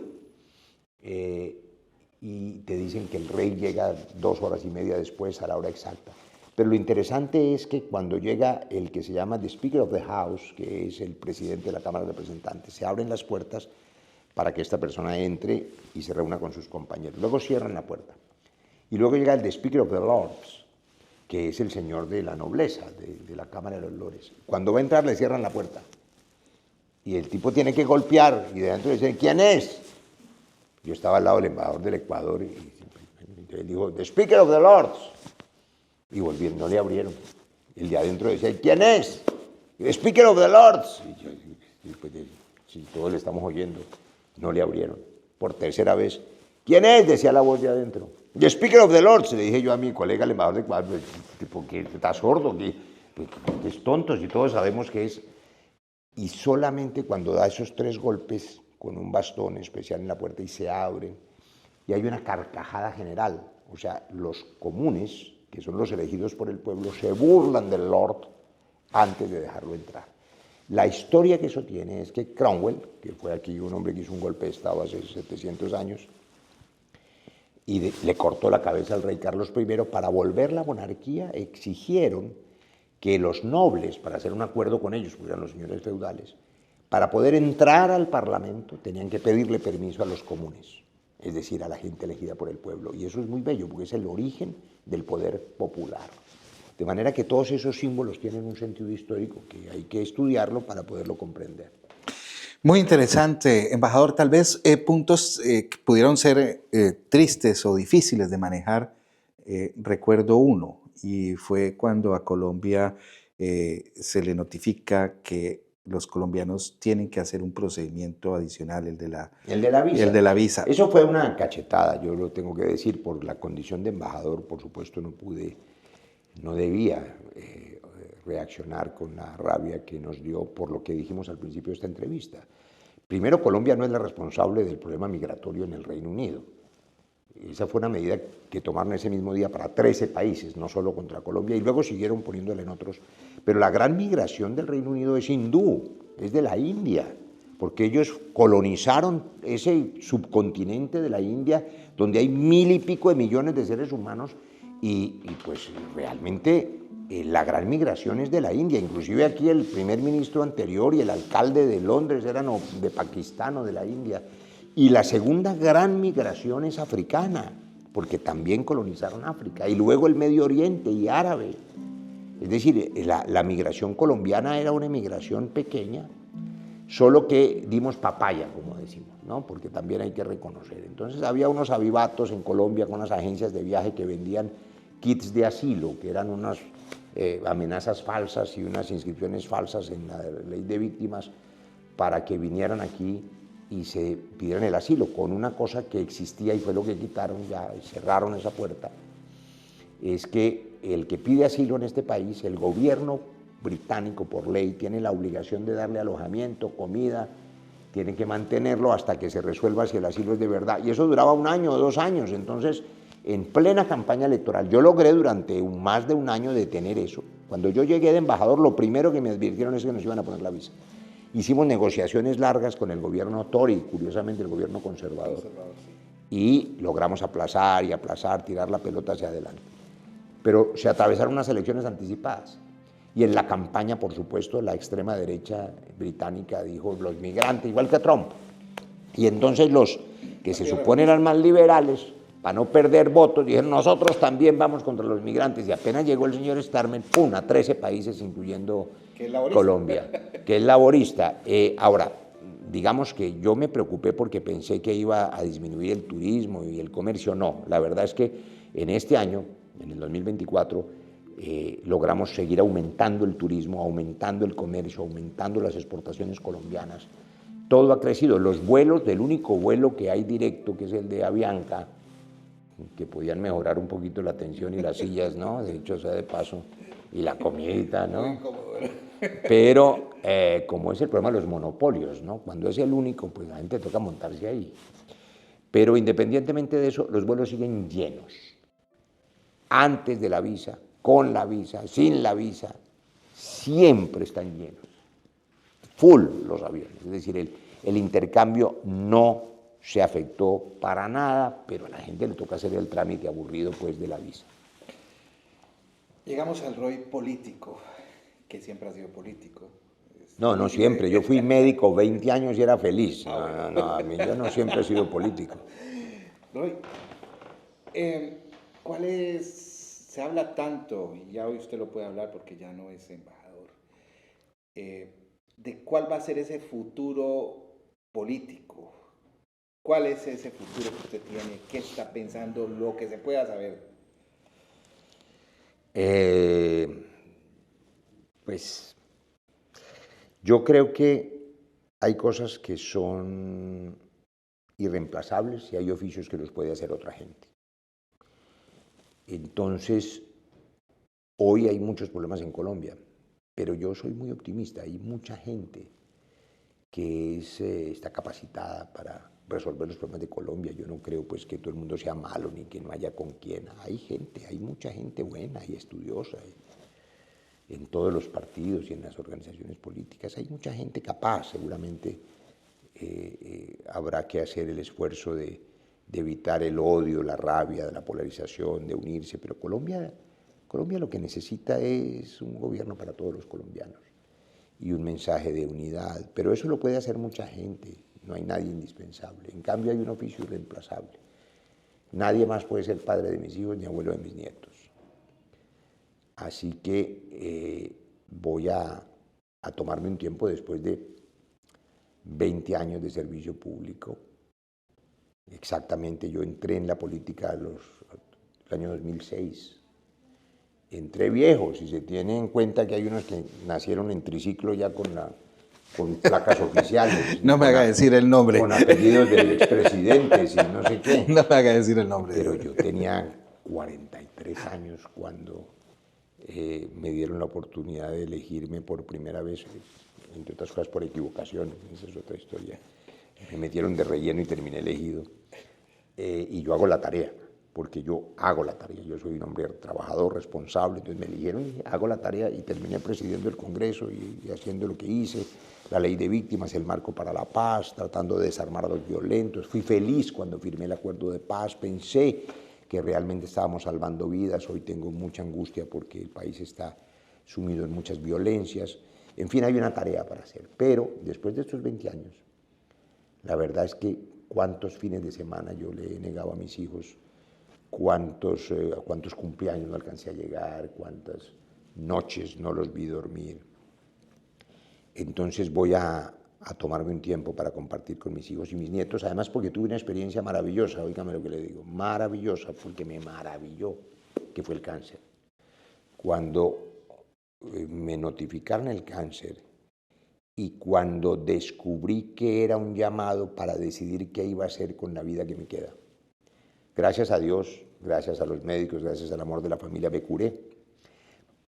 y te dicen que el rey llega 2 horas y media después a la hora exacta. Pero lo interesante es que cuando llega el que se llama the Speaker of the House, que es el presidente de la Cámara de Representantes, se abren las puertas para que esta persona entre y se reúna con sus compañeros. Luego cierran la puerta. Y luego llega el the Speaker of the Lords, que es el señor de la nobleza, de la Cámara de los Lores. Cuando va a entrar le cierran la puerta. Y el tipo tiene que golpear y de adentro dice, ¿quién es? Yo estaba al lado del embajador del Ecuador y él dijo, the Speaker of the Lords. Y volviendo, no le abrieron. Y el de adentro decía, ¿quién es? The Speaker of the Lords. Y pues, si todos le estamos oyendo, no le abrieron. Por tercera vez, ¿quién es? Decía la voz de adentro. The Speaker of the Lords. Le dije yo a mi colega, el embajador del Ecuador, tipo, ¿qué está sordo? ¿Qué es tonto? Si todos sabemos que es. Y solamente cuando da esos 3 golpes con un bastón especial en la puerta y se abren, y hay una carcajada general, o sea, los comunes, que son los elegidos por el pueblo, se burlan del Lord antes de dejarlo entrar. La historia que eso tiene es que Cromwell, que fue aquí un hombre que hizo un golpe de Estado hace 700 años, y le cortó la cabeza al rey Carlos I, para volver la monarquía exigieron que los nobles, para hacer un acuerdo con ellos, porque eran los señores feudales, para poder entrar al Parlamento tenían que pedirle permiso a los comunes, es decir, a la gente elegida por el pueblo. Y eso es muy bello, porque es el origen del poder popular. De manera que todos esos símbolos tienen un sentido histórico que hay que estudiarlo para poderlo comprender. Muy interesante, embajador. Tal vez puntos que pudieron ser tristes o difíciles de manejar. Recuerdo uno, y fue cuando a Colombia se le notifica que los colombianos tienen que hacer un procedimiento adicional, El de la visa. El de la visa. Eso fue una cachetada, yo lo tengo que decir, por la condición de embajador, por supuesto no debía reaccionar con la rabia que nos dio por lo que dijimos al principio de esta entrevista. Primero, Colombia no es la responsable del problema migratorio en el Reino Unido. Esa fue una medida que tomaron ese mismo día para 13 países, no solo contra Colombia, y luego siguieron poniéndole en otros. Pero la gran migración del Reino Unido es hindú, es de la India, porque ellos colonizaron ese subcontinente de la India, donde hay 1000 y pico de millones de seres humanos, y pues realmente la gran migración es de la India. Inclusive aquí el primer ministro anterior y el alcalde de Londres eran de Pakistán o de la India. Y la segunda gran migración es africana, porque también colonizaron África, y luego el Medio Oriente y árabe. Es decir, la migración colombiana era una migración pequeña, solo que dimos papaya, como decimos, ¿no? Porque también hay que reconocer. Entonces había unos avivatos en Colombia con unas agencias de viaje que vendían kits de asilo, que eran unas amenazas falsas y unas inscripciones falsas en la ley de víctimas para que vinieran aquí y se pidieran el asilo, con una cosa que existía y fue lo que quitaron ya, y cerraron esa puerta, es que el que pide asilo en este país, el gobierno británico por ley tiene la obligación de darle alojamiento, comida, tiene que mantenerlo hasta que se resuelva si el asilo es de verdad, y eso duraba 1 año o 2 años. Entonces, en plena campaña electoral, yo logré durante más de 1 año detener eso. Cuando yo llegué de embajador, lo primero que me advirtieron es que nos iban a poner la visa. Hicimos negociaciones largas con el gobierno Tory, curiosamente el gobierno conservador, sí. Y logramos aplazar y aplazar, tirar la pelota hacia adelante. Pero se atravesaron unas elecciones anticipadas. Y en la campaña, por supuesto, la extrema derecha británica dijo los migrantes, igual que Trump. Y entonces los que se supone eran más liberales, para no perder votos, dijeron nosotros también vamos contra los migrantes. Y apenas llegó el señor Starmer, ¡pum!, a 13 países, incluyendo Colombia, que es laborista. Ahora, digamos que yo me preocupé porque pensé que iba a disminuir el turismo y el comercio. No, la verdad es que en este año, en el 2024, logramos seguir aumentando el turismo, aumentando el comercio, aumentando las exportaciones colombianas. Todo ha crecido. Los vuelos, del único vuelo que hay directo, que es el de Avianca, que podían mejorar un poquito la atención y las sillas, ¿no? De hecho, sea de paso, y la comidita, ¿no? Pero como es el problema de los monopolios, ¿no? Cuando es el único, pues la gente toca montarse ahí. Pero independientemente de eso, los vuelos siguen llenos. Antes de la visa, con la visa, sin la visa, siempre están llenos. Full los aviones. Es decir, el intercambio no se afectó para nada, pero a la gente le toca hacer el trámite aburrido, pues, de la visa. Llegamos al Roy político, que siempre ha sido político. No siempre. Yo fui médico 20 años y era feliz. No, a mí yo no siempre he sido político. Roy, se habla tanto, y ya hoy usted lo puede hablar porque ya no es embajador, de cuál va a ser ese futuro político. ¿Cuál es ese futuro que usted tiene? ¿Qué está pensando? Lo que se pueda saber. Pues yo creo que hay cosas que son irreemplazables y hay oficios que los puede hacer otra gente. Entonces, hoy hay muchos problemas en Colombia, pero yo soy muy optimista. Hay mucha gente que está capacitada para resolver los problemas de Colombia. Yo no creo pues que todo el mundo sea malo ni que no haya con quién. Hay gente, hay mucha gente buena y estudiosa en todos los partidos y en las organizaciones políticas. Hay mucha gente capaz, seguramente habrá que hacer el esfuerzo de evitar el odio, la rabia, la polarización, de unirse, pero Colombia lo que necesita es un gobierno para todos los colombianos y un mensaje de unidad, pero eso lo puede hacer mucha gente, no hay nadie indispensable. En cambio hay un oficio irreemplazable. Nadie más puede ser padre de mis hijos ni abuelo de mis nietos. Así que voy a tomarme un tiempo después de 20 años de servicio público. Exactamente, yo entré en la política el año 2006. Entré viejo, si se tiene en cuenta que hay unos que nacieron en triciclo ya con la con placas oficiales. No me haga decir el nombre. Con apellidos de expresidentes y no sé qué. No me haga decir el nombre. Pero yo tenía 43 años cuando me dieron la oportunidad de elegirme por primera vez, entre otras cosas por equivocación, esa es otra historia. Me metieron de relleno y terminé elegido. Y yo hago la tarea, porque yo hago la tarea. Yo soy un hombre trabajador, responsable, entonces me eligieron y hago la tarea y terminé presidiendo el Congreso y haciendo lo que hice, la ley de víctimas, el marco para la paz, tratando de desarmar a los violentos. Fui feliz cuando firmé el acuerdo de paz, pensé que realmente estábamos salvando vidas. Hoy tengo mucha angustia porque el país está sumido en muchas violencias. En fin, hay una tarea para hacer. Pero después de estos 20 años, la verdad es que cuántos fines de semana yo le he negado a mis hijos, a cuántos cumpleaños no alcancé a llegar, cuántas noches no los vi dormir. Entonces voy a tomarme un tiempo para compartir con mis hijos y mis nietos, además porque tuve una experiencia maravillosa, óigame lo que le digo, maravillosa, porque me maravilló, que fue el cáncer. Cuando me notificaron el cáncer y cuando descubrí que era un llamado para decidir qué iba a hacer con la vida que me queda. Gracias a Dios, gracias a los médicos, gracias al amor de la familia me curé.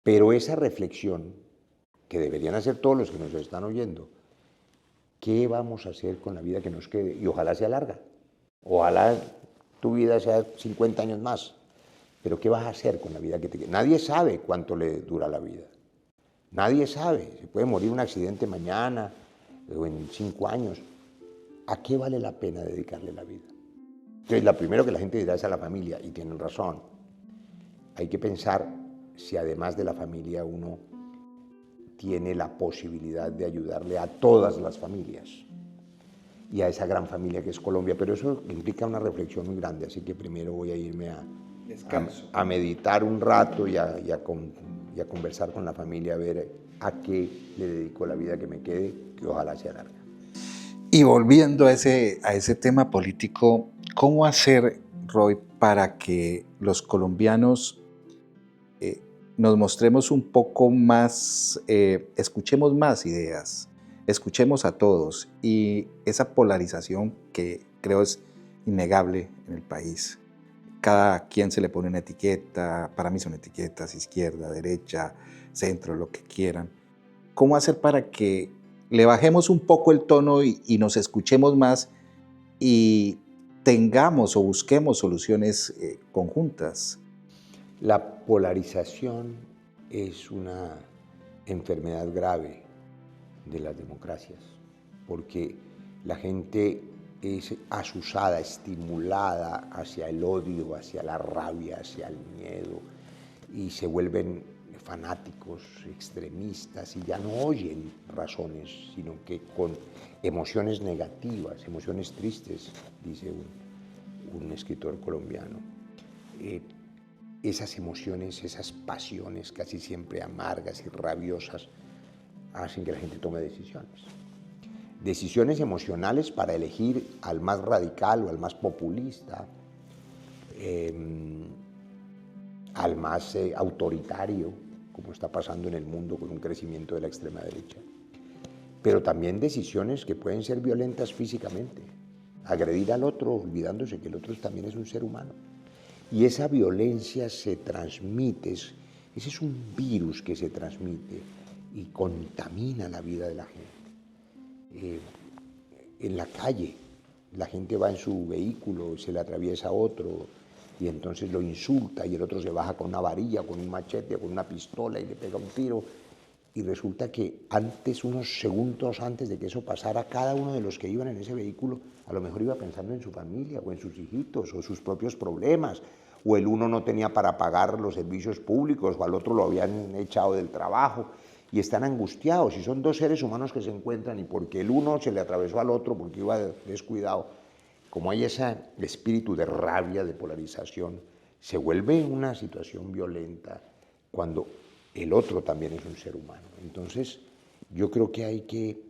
Pero esa reflexión que deberían hacer todos los que nos están oyendo, ¿qué vamos a hacer con la vida que nos quede? Y ojalá sea larga, ojalá tu vida sea 50 años más, pero ¿qué vas a hacer con la vida que te quede? Nadie sabe cuánto le dura la vida, nadie sabe, se puede morir en un accidente mañana o en 5 años. ¿A qué vale la pena dedicarle la vida? Entonces, lo primero que la gente dirá es a la familia, y tienen razón. Hay que pensar si además de la familia uno tiene la posibilidad de ayudarle a todas las familias y a esa gran familia que es Colombia, pero eso implica una reflexión muy grande, así que primero voy a irme a meditar un rato y a conversar con la familia, a ver a qué le dedico la vida que me quede, que ojalá sea larga. Y volviendo a ese tema político, ¿cómo hacer, Roy, para que los colombianos nos mostremos un poco más, escuchemos más ideas, escuchemos a todos, y esa polarización que creo es innegable en el país? Cada quien se le pone una etiqueta, para mí son etiquetas, izquierda, derecha, centro, lo que quieran. ¿Cómo hacer para que le bajemos un poco el tono y nos escuchemos más y tengamos o busquemos soluciones conjuntas? La polarización es una enfermedad grave de las democracias, porque la gente es asusada, estimulada hacia el odio, hacia la rabia, hacia el miedo, y se vuelven fanáticos, extremistas, y ya no oyen razones, sino que con emociones negativas, emociones tristes, dice un escritor colombiano. Esas emociones, esas pasiones casi siempre amargas y rabiosas hacen que la gente tome decisiones. Decisiones emocionales para elegir al más radical o al más populista, al más autoritario, como está pasando en el mundo con un crecimiento de la extrema derecha. Pero también decisiones que pueden ser violentas físicamente, agredir al otro olvidándose que el otro también es un ser humano. Y esa violencia se transmite, ese es un virus que se transmite y contamina la vida de la gente. En la calle, la gente va en su vehículo, se le atraviesa a otro y entonces lo insulta y el otro se baja con una varilla, con un machete, con una pistola y le pega un tiro. Y resulta que antes, unos segundos antes de que eso pasara, cada uno de los que iban en ese vehículo a lo mejor iba pensando en su familia o en sus hijitos o sus propios problemas, o el uno no tenía para pagar los servicios públicos o al otro lo habían echado del trabajo y están angustiados, y son dos seres humanos que se encuentran y porque el uno se le atravesó al otro porque iba descuidado, como hay ese espíritu de rabia, de polarización, se vuelve una situación violenta cuando el otro también es un ser humano. Entonces, yo creo que hay que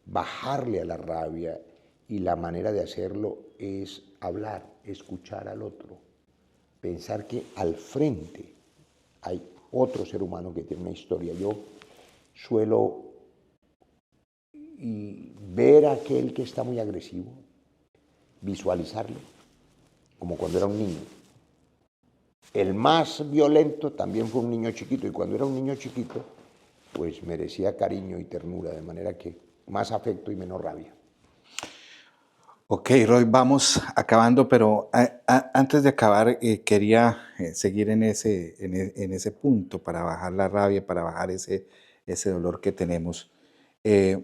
bajarle a la rabia y la manera de hacerlo es hablar, escuchar al otro, pensar que al frente hay otro ser humano que tiene una historia. Yo suelo y ver a aquel que está muy agresivo, visualizarlo, como cuando era un niño. El más violento también fue un niño chiquito, y cuando era un niño chiquito, pues merecía cariño y ternura, de manera que más afecto y menos rabia. Ok, Roy, vamos acabando, pero antes de acabar quería seguir en ese punto para bajar la rabia, para bajar ese dolor que tenemos. Eh,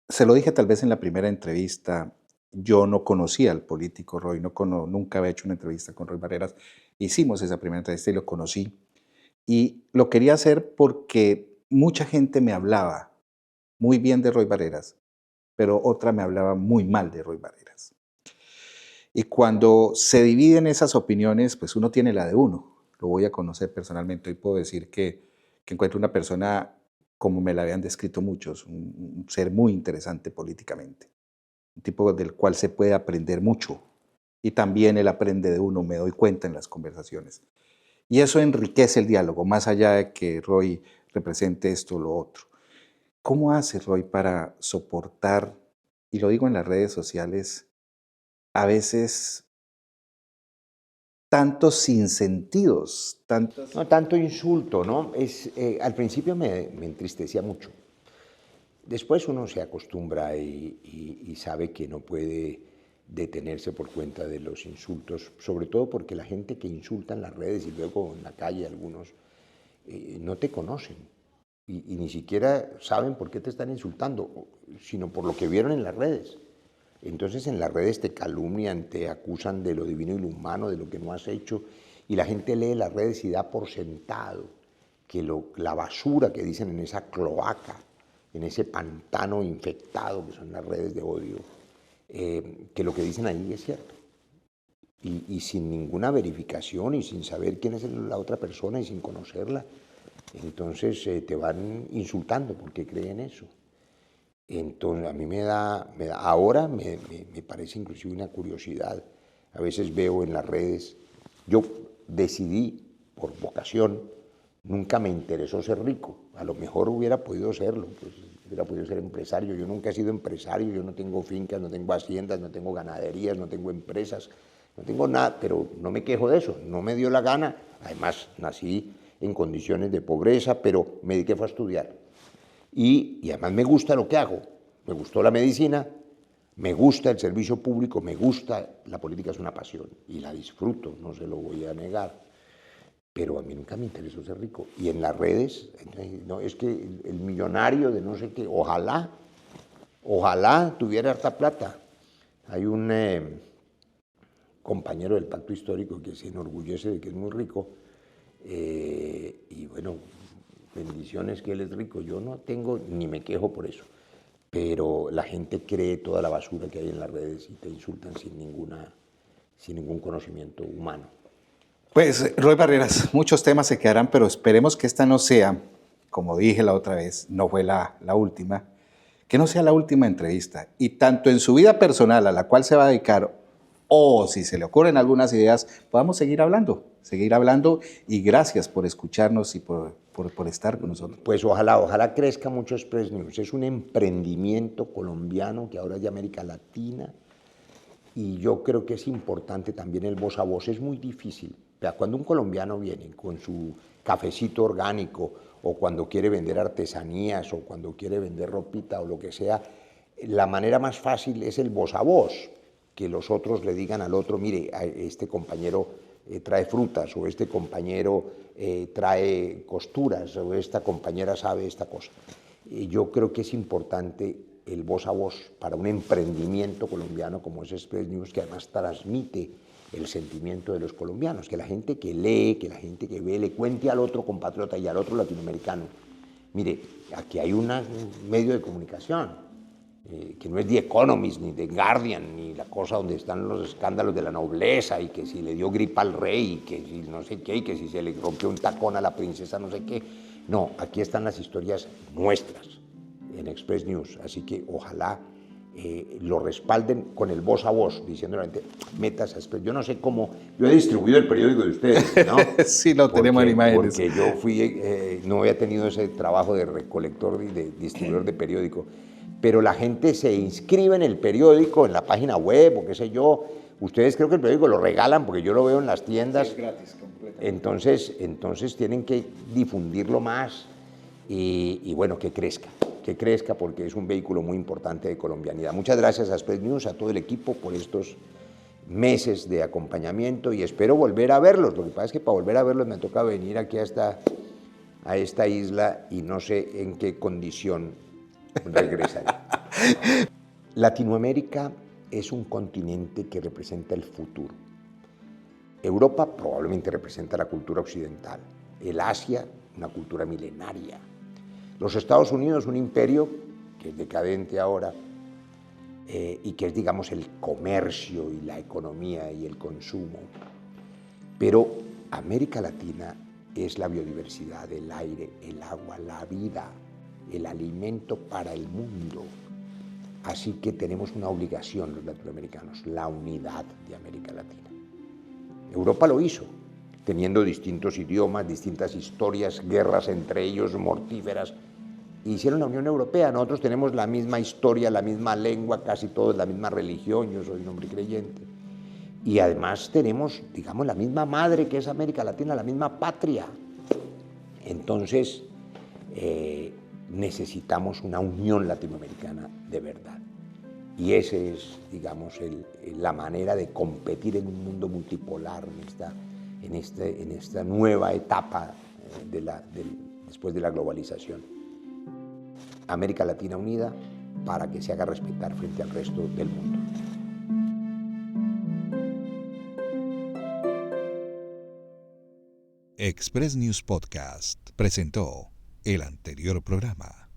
Se lo dije tal vez en la primera entrevista, yo no conocía al político Roy, nunca había hecho una entrevista con Roy Barreras. Hicimos esa primera entrevista y lo conocí. Y lo quería hacer porque mucha gente me hablaba muy bien de Roy Barreras, pero otra me hablaba muy mal de Roy Barreras. Y cuando se dividen esas opiniones, pues uno tiene la de uno. Lo voy a conocer personalmente y puedo decir que encuentro una persona como me la habían descrito muchos, un ser muy interesante políticamente, un tipo del cual se puede aprender mucho. Y también él aprende de uno, me doy cuenta en las conversaciones. Y eso enriquece el diálogo, más allá de que Roy represente esto o lo otro. ¿Cómo hace Roy para soportar, y lo digo en las redes sociales, a veces tantos sinsentidos, tantos... No tanto insulto, ¿no? Al principio me entristecía mucho. Después uno se acostumbra y sabe que no puede detenerse por cuenta de los insultos, sobre todo porque la gente que insulta en las redes y luego en la calle algunos no te conocen y ni siquiera saben por qué te están insultando, sino por lo que vieron en las redes. Entonces en las redes te calumnian, te acusan de lo divino y lo humano, de lo que no has hecho, y la gente lee las redes y da por sentado que la basura que dicen en esa cloaca, en ese pantano infectado que son las redes de odio, que lo que dicen ahí es cierto. Y sin ninguna verificación y sin saber quién es la otra persona y sin conocerla, entonces te van insultando porque creen eso. Entonces a mí ahora me parece inclusive una curiosidad. A veces veo en las redes, yo decidí por vocación, nunca me interesó ser rico, a lo mejor hubiera podido serlo, pues hubiera podido ser empresario, yo nunca he sido empresario, yo no tengo fincas, no tengo haciendas, no tengo ganaderías, no tengo empresas, no tengo nada, pero no me quejo de eso, no me dio la gana, además nací en condiciones de pobreza, pero me dediqué a estudiar. Y además me gusta lo que hago, me gustó la medicina, me gusta el servicio público, me gusta, la política es una pasión y la disfruto, no se lo voy a negar, pero a mí nunca me interesó ser rico. Y en las redes, no, es que el millonario de no sé qué, ojalá tuviera harta plata. Hay un compañero del Pacto Histórico que se enorgullece de que es muy rico, y bueno, bendiciones que él es rico, yo no tengo ni me quejo por eso, pero la gente cree toda la basura que hay en las redes y te insultan sin ningún conocimiento humano. Pues, Roy Barreras, muchos temas se quedarán, pero esperemos que esta no sea, como dije la otra vez, no fue la última, que no sea la última entrevista. Y tanto en su vida personal, a la cual se va a dedicar, o si se le ocurren algunas ideas, podamos seguir hablando, y gracias por escucharnos y por estar con nosotros. Pues ojalá crezca mucho Express News. Es un emprendimiento colombiano que ahora es de América Latina, y yo creo que es importante también el voz a voz. Es muy difícil. Cuando un colombiano viene con su cafecito orgánico, o cuando quiere vender artesanías, o cuando quiere vender ropita o lo que sea, la manera más fácil es el voz a voz, que los otros le digan al otro, mire, este compañero trae frutas, o este compañero trae costuras, o esta compañera sabe esta cosa. Yo creo que es importante el voz a voz para un emprendimiento colombiano como es Express News, que además transmite el sentimiento de los colombianos, que la gente que lee, que la gente que ve, le cuente al otro compatriota y al otro latinoamericano, mire, aquí hay un medio de comunicación, que no es The Economist, ni The Guardian, ni la cosa donde están los escándalos de la nobleza, y que si le dio gripa al rey, y que si no sé qué, y que si se le rompió un tacón a la princesa no sé qué. No, aquí están las historias nuestras en Express News, así que ojalá lo respalden con el voz a voz, diciendo a la gente, metas a Express. Yo no sé cómo, yo he distribuido el periódico de ustedes, ¿no? Sí, lo tenemos en imágenes. Porque yo no había tenido ese trabajo de recolector y de distribuidor de periódico, pero la gente se inscribe en el periódico, en la página web o qué sé yo. Ustedes creo que el periódico lo regalan porque yo lo veo en las tiendas. Sí, es gratis, completamente. Entonces tienen que difundirlo más y bueno, que crezca porque es un vehículo muy importante de colombianidad. Muchas gracias a Express News, a todo el equipo por estos meses de acompañamiento y espero volver a verlos. Lo que pasa es que para volver a verlos me toca venir aquí a esta isla y no sé en qué condición regresaré. Latinoamérica es un continente que representa el futuro. Europa probablemente representa la cultura occidental, el Asia una cultura milenaria, los Estados Unidos un imperio que es decadente ahora y que es, digamos, el comercio y la economía y el consumo. Pero América Latina es la biodiversidad, el aire, el agua, la vida, el alimento para el mundo. Así que tenemos una obligación los latinoamericanos, la unidad de América Latina. Europa lo hizo, teniendo distintos idiomas, distintas historias, guerras entre ellos mortíferas. Hicieron la Unión Europea, nosotros tenemos la misma historia, la misma lengua, casi todos la misma religión, yo soy un hombre creyente. Y además tenemos, digamos, la misma madre que es América Latina, la misma patria. Entonces, necesitamos una unión latinoamericana de verdad. Y esa es, digamos, la manera de competir en un mundo multipolar, en esta nueva etapa después de la globalización. América Latina unida para que se haga respetar frente al resto del mundo. Express News Podcast presentó el anterior programa.